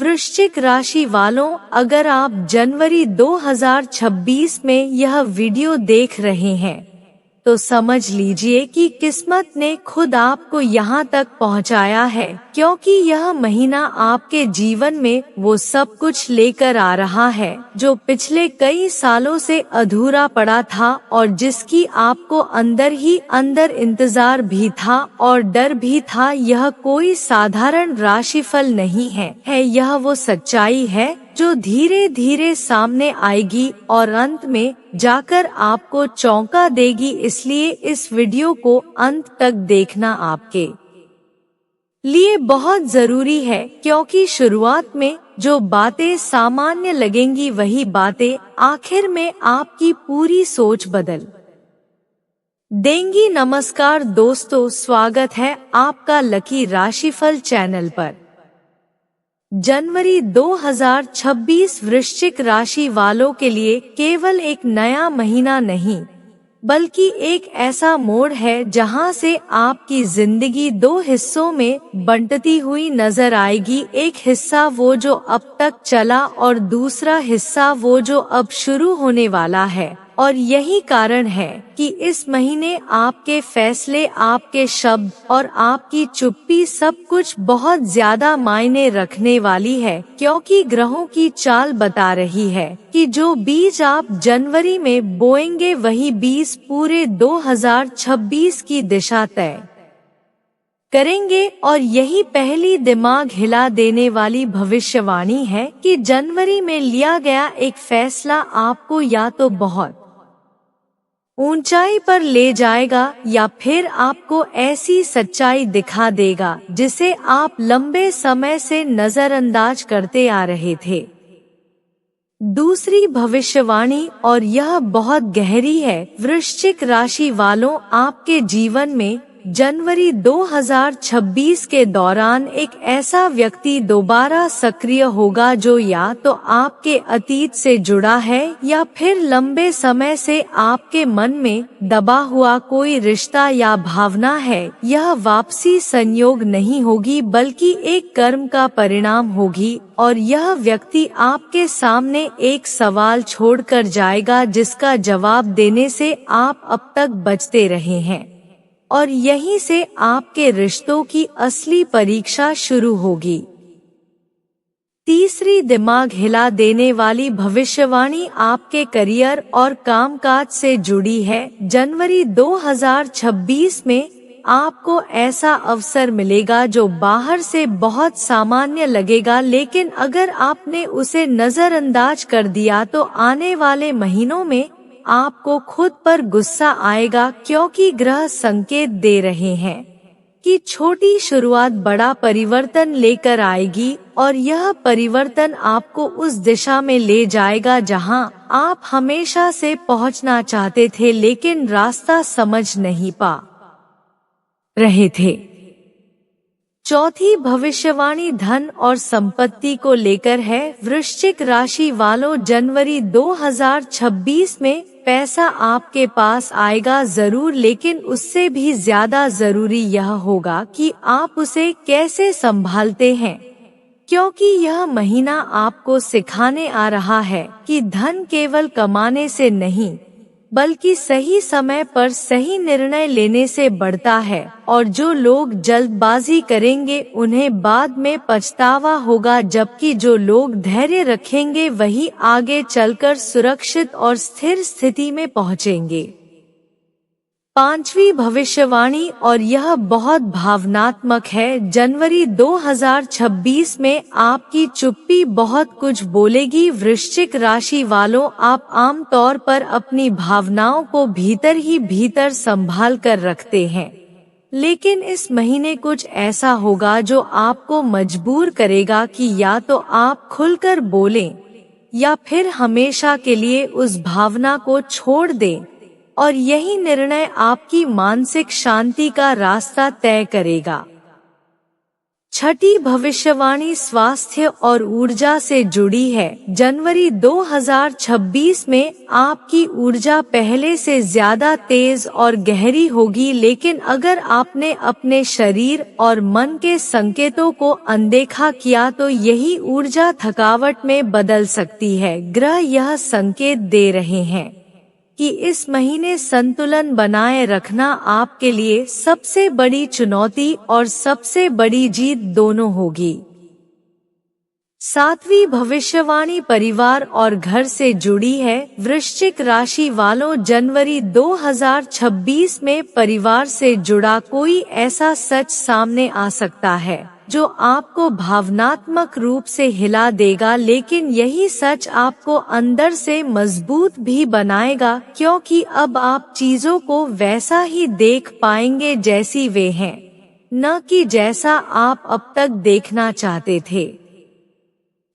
वृश्चिक राशि वालों, अगर आप जनवरी 2026 में यह वीडियो देख रहे हैं तो समझ लीजिए कि किस्मत ने खुद आपको यहाँ तक पहुँचाया है, क्योंकि यह महीना आपके जीवन में वो सब कुछ लेकर आ रहा है जो पिछले कई सालों से अधूरा पड़ा था और जिसकी आपको अंदर ही अंदर इंतजार भी था और डर भी था। यह कोई साधारण राशिफल नहीं है, यह वो सच्चाई है जो धीरे धीरे सामने आएगी और अंत में जाकर आपको चौंका देगी। इसलिए इस वीडियो को अंत तक देखना आपके लिए बहुत जरूरी है, क्योंकि शुरुआत में जो बातें सामान्य लगेंगी वही बातें आखिर में आपकी पूरी सोच बदल देंगी। नमस्कार दोस्तों, स्वागत है आपका लकी राशिफल चैनल पर। जनवरी 2026 वृश्चिक राशि वालों के लिए केवल एक नया महीना नहीं, बल्कि एक ऐसा मोड़ है जहां से आपकी जिंदगी दो हिस्सों में बंटती हुई नजर आएगी। एक हिस्सा वो जो अब तक चला और दूसरा हिस्सा वो जो अब शुरू होने वाला है। और यही कारण है कि इस महीने आपके फैसले, आपके शब्द और आपकी चुप्पी सब कुछ बहुत ज्यादा मायने रखने वाली है, क्योंकि ग्रहों की चाल बता रही है कि जो बीज आप जनवरी में बोएंगे वही बीज पूरे 2026 की दिशा तय करेंगे। और यही पहली दिमाग हिला देने वाली भविष्यवाणी है कि जनवरी में लिया गया एक फैसला आपको या तो बहुत ऊंचाई पर ले जाएगा या फिर आपको ऐसी सच्चाई दिखा देगा जिसे आप लंबे समय से नजरअंदाज करते आ रहे थे। दूसरी भविष्यवाणी, और यह बहुत गहरी है, वृश्चिक राशि वालों, आपके जीवन में जनवरी 2026 के दौरान एक ऐसा व्यक्ति दोबारा सक्रिय होगा जो या तो आपके अतीत से जुड़ा है या फिर लंबे समय से आपके मन में दबा हुआ कोई रिश्ता या भावना है। यह वापसी संयोग नहीं होगी बल्कि एक कर्म का परिणाम होगी, और यह व्यक्ति आपके सामने एक सवाल छोड़कर जाएगा जिसका जवाब देने से आप अब तक बचते रहे हैं, और यहीं से आपके रिश्तों की असली परीक्षा शुरू होगी। तीसरी दिमाग हिला देने वाली भविष्यवाणी आपके करियर और कामकाज से जुड़ी है। जनवरी 2026 में आपको ऐसा अवसर मिलेगा जो बाहर से बहुत सामान्य लगेगा, लेकिन अगर आपने उसे नजरअंदाज कर दिया तो आने वाले महीनों में आपको खुद पर गुस्सा आएगा, क्योंकि ग्रह संकेत दे रहे हैं कि छोटी शुरुआत बड़ा परिवर्तन लेकर आएगी, और यह परिवर्तन आपको उस दिशा में ले जाएगा जहां आप हमेशा से पहुंचना चाहते थे लेकिन रास्ता समझ नहीं पा रहे थे। चौथी भविष्यवाणी धन और संपत्ति को लेकर है। वृश्चिक राशि वालों, जनवरी 2026 में पैसा आपके पास आएगा जरूर, लेकिन उससे भी ज्यादा जरूरी यह होगा कि आप उसे कैसे संभालते हैं, क्योंकि यह महीना आपको सिखाने आ रहा है कि धन केवल कमाने से नहीं बल्कि सही समय पर सही निर्णय लेने से बढ़ता है, और जो लोग जल्दबाजी करेंगे उन्हें बाद में पछतावा होगा, जबकि जो लोग धैर्य रखेंगे वही आगे चलकर सुरक्षित और स्थिर स्थिति में पहुंचेंगे। पांचवी भविष्यवाणी, और यह बहुत भावनात्मक है, जनवरी 2026 में आपकी चुप्पी बहुत कुछ बोलेगी। वृश्चिक राशि वालों, आप आम तौर पर अपनी भावनाओं को भीतर ही भीतर संभाल कर रखते हैं, लेकिन इस महीने कुछ ऐसा होगा जो आपको मजबूर करेगा कि या तो आप खुलकर बोलें या फिर हमेशा के लिए उस भावना को छोड़ दें, और यही निर्णय आपकी मानसिक शांति का रास्ता तय करेगा। छठी भविष्यवाणी स्वास्थ्य और ऊर्जा से जुड़ी है। जनवरी 2026 में आपकी ऊर्जा पहले से ज्यादा तेज और गहरी होगी, लेकिन अगर आपने अपने शरीर और मन के संकेतों को अनदेखा किया तो यही ऊर्जा थकावट में बदल सकती है। ग्रह यह संकेत दे रहे हैं कि इस महीने संतुलन बनाए रखना आपके लिए सबसे बड़ी चुनौती और सबसे बड़ी जीत दोनों होगी। सातवीं भविष्यवाणी परिवार और घर से जुड़ी है। वृश्चिक राशि वालों, जनवरी 2026 में परिवार से जुड़ा कोई ऐसा सच सामने आ सकता है जो आपको भावनात्मक रूप से हिला देगा, लेकिन यही सच आपको अंदर से मजबूत भी बनाएगा, क्योंकि अब आप चीजों को वैसा ही देख पाएंगे जैसी वे हैं, न कि जैसा आप अब तक देखना चाहते थे।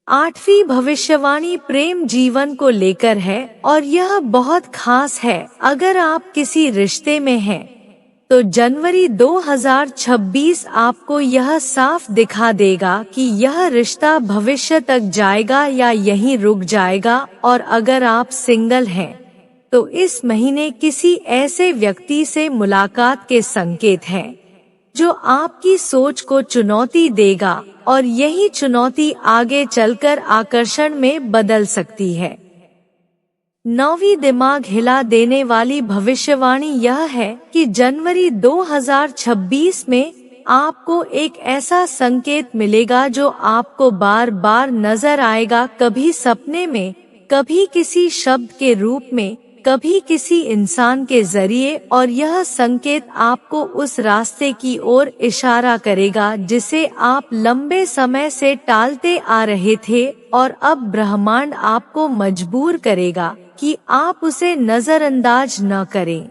आठवीं भविष्यवाणी प्रेम जीवन को लेकर है और यह बहुत खास है। अगर आप किसी रिश्ते में हैं, तो जनवरी 2026 आपको यह साफ दिखा देगा कि यह रिश्ता भविष्य तक जाएगा या यहीं रुक जाएगा। और अगर आप सिंगल हैं, तो इस महीने किसी ऐसे व्यक्ति से मुलाकात के संकेत हैं जो आपकी सोच को चुनौती देगा, और यही चुनौती आगे चलकर आकर्षण में बदल सकती है। नौवीं दिमाग हिला देने वाली भविष्यवाणी यह है कि जनवरी 2026 में आपको एक ऐसा संकेत मिलेगा जो आपको बार बार नजर आएगा, कभी सपने में, कभी किसी शब्द के रूप में, कभी किसी इंसान के जरिए, और यह संकेत आपको उस रास्ते की ओर इशारा करेगा जिसे आप लंबे समय से टालते आ रहे थे, और अब ब्रह्मांड आपको मजबूर करेगा कि आप उसे नजरअंदाज न करें।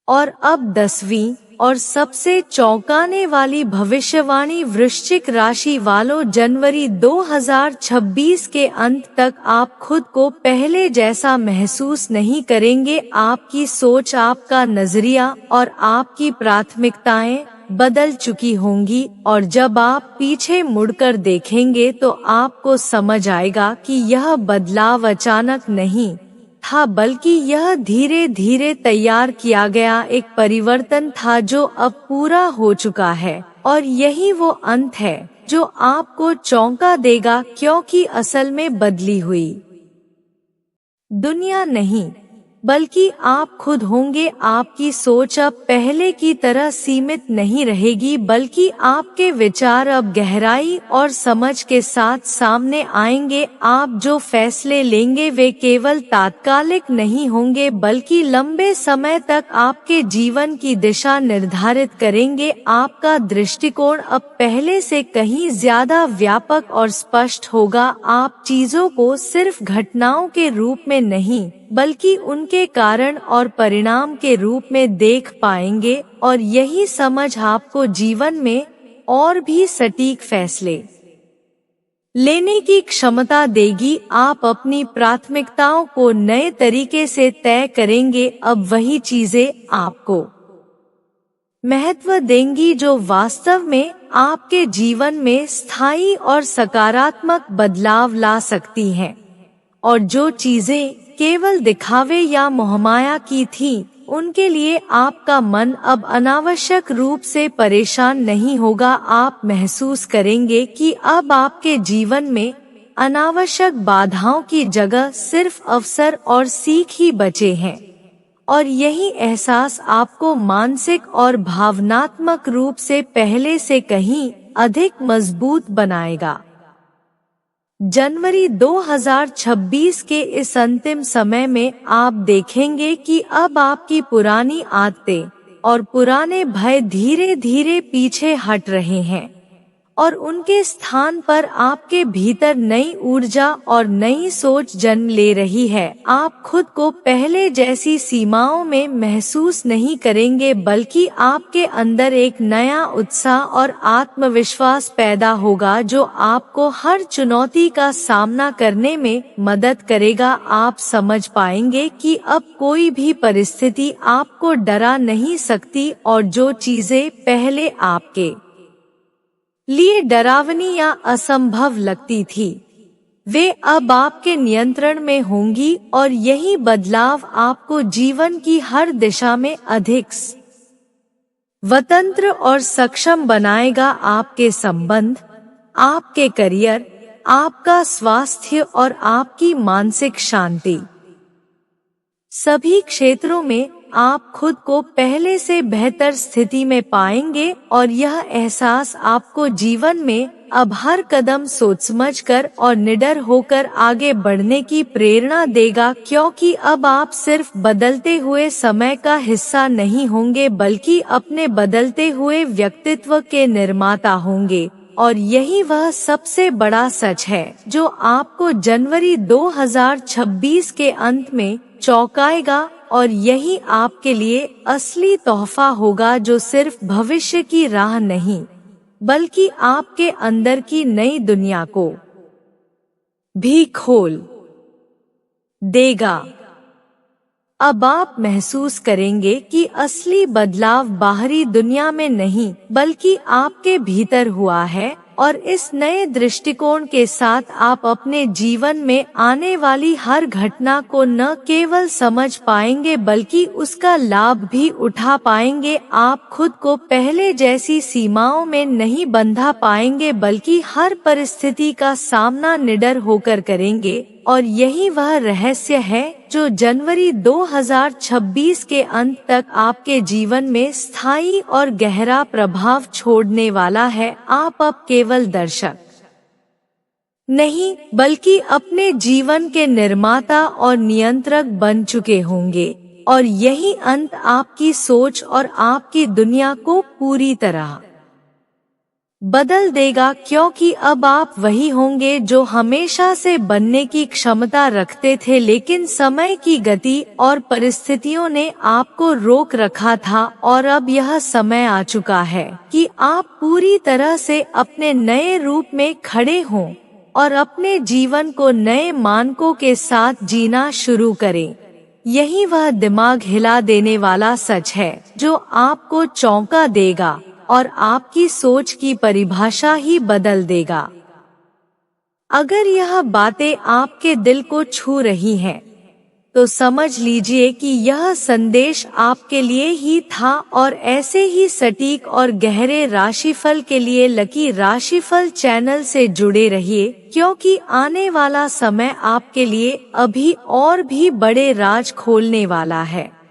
और अब 10वीं और सबसे चौंकाने वाली भविष्यवाणी वृश्चिक राशि वालों, जनवरी 2026 के अंत तक आप खुद को पहले जैसा महसूस नहीं करेंगे। आपकी सोच, आपका नजरिया और आपकी प्राथमिकताएं बदल चुकी होंगी, और जब आप पीछे मुड़कर देखेंगे तो आपको समझ आएगा कि यह बदलाव अचानक नहीं था, बल्कि यह धीरे धीरे तैयार किया गया एक परिवर्तन था जो अब पूरा हो चुका है। और यही वो अंत है जो आपको चौंका देगा, क्योंकि असल में बदली हुई दुनिया नहीं, बल्कि आप खुद होंगे। आपकी सोच अब पहले की तरह सीमित नहीं रहेगी, बल्कि आपके विचार अब गहराई और समझ के साथ सामने आएंगे। आप जो फैसले लेंगे वे केवल तात्कालिक नहीं होंगे, बल्कि लंबे समय तक आपके जीवन की दिशा निर्धारित करेंगे। आपका दृष्टिकोण अब पहले से कहीं ज्यादा व्यापक और स्पष्ट होगा। आप चीजों को सिर्फ घटनाओं के रूप में नहीं, बल्कि उनके कारण और परिणाम के रूप में देख पाएंगे, और यही समझ आपको जीवन में और भी सटीक फैसले लेने की क्षमता देगी। आप अपनी प्राथमिकताओं को नए तरीके से तय करेंगे। अब वही चीजें आपको महत्व देंगी जो वास्तव में आपके जीवन में स्थायी और सकारात्मक बदलाव ला सकती हैं, और जो चीजें केवल दिखावे या मोहमाया की थी, उनके लिए आपका मन अब अनावश्यक रूप से परेशान नहीं होगा। आप महसूस करेंगे कि अब आपके जीवन में अनावश्यक बाधाओं की जगह सिर्फ अवसर और सीख ही बचे हैं, और यही एहसास आपको मानसिक और भावनात्मक रूप से पहले से कहीं अधिक मजबूत बनाएगा। जनवरी 2026 के इस अंतिम समय में आप देखेंगे कि अब आपकी पुरानी आदतें और पुराने भय धीरे धीरे पीछे हट रहे हैं, और उनके स्थान पर आपके भीतर नई ऊर्जा और नई सोच जन्म ले रही है। आप खुद को पहले जैसी सीमाओं में महसूस नहीं करेंगे, बल्कि आपके अंदर एक नया उत्साह और आत्मविश्वास पैदा होगा जो आपको हर चुनौती का सामना करने में मदद करेगा। आप समझ पाएंगे कि अब कोई भी परिस्थिति आपको डरा नहीं सकती, और जो चीजें पहले आपके लिए डरावनी या असंभव लगती थी, वे अब आपके नियंत्रण में होंगी और यही बदलाव आपको जीवन की हर दिशा में अधिक स्वतंत्र और सक्षम बनाएगा। आपके संबंध, आपके करियर, आपका स्वास्थ्य और आपकी मानसिक शांति, सभी क्षेत्रों में आप खुद को पहले से बेहतर स्थिति में पाएंगे और यह एहसास आपको जीवन में अब हर कदम सोच समझकर और निडर होकर आगे बढ़ने की प्रेरणा देगा, क्योंकि अब आप सिर्फ बदलते हुए समय का हिस्सा नहीं होंगे बल्कि अपने बदलते हुए व्यक्तित्व के निर्माता होंगे। और यही वह सबसे बड़ा सच है जो आपको जनवरी 2026 के अंत में चौंकाएगा, और यही आपके लिए असली तोहफा होगा जो सिर्फ भविष्य की राह नहीं बल्कि आपके अंदर की नई दुनिया को भी खोल देगा। अब आप महसूस करेंगे कि असली बदलाव बाहरी दुनिया में नहीं बल्कि आपके भीतर हुआ है, और इस नए दृष्टिकोण के साथ आप अपने जीवन में आने वाली हर घटना को न केवल समझ पाएंगे बल्कि उसका लाभ भी उठा पाएंगे। आप खुद को पहले जैसी सीमाओं में नहीं बंधा पाएंगे बल्कि हर परिस्थिति का सामना निडर होकर करेंगे, और यही वह रहस्य है जो जनवरी 2026 के अंत तक आपके जीवन में स्थायी और गहरा प्रभाव छोड़ने वाला है। आप अब केवल दर्शक नहीं बल्कि अपने जीवन के निर्माता और नियंत्रक बन चुके होंगे, और यही अंत आपकी सोच और आपकी दुनिया को पूरी तरह बदल देगा, क्योंकि अब आप वही होंगे जो हमेशा से बनने की क्षमता रखते थे, लेकिन समय की गति और परिस्थितियों ने आपको रोक रखा था। और अब यह समय आ चुका है कि आप पूरी तरह से अपने नए रूप में खड़े हों और अपने जीवन को नए मानकों के साथ जीना शुरू करें। यही वह दिमाग हिला देने वाला सच है जो आपको चौंका देगा और आपकी सोच की परिभाषा ही बदल देगा। अगर यह बातें आपके दिल को छू रही हैं, तो समझ लीजिए कि यह संदेश आपके लिए ही था, और ऐसे ही सटीक और गहरे राशिफल के लिए लकी राशिफल चैनल से जुड़े रहिए, क्योंकि आने वाला समय आपके लिए अभी और भी बड़े राज खोलने वाला है।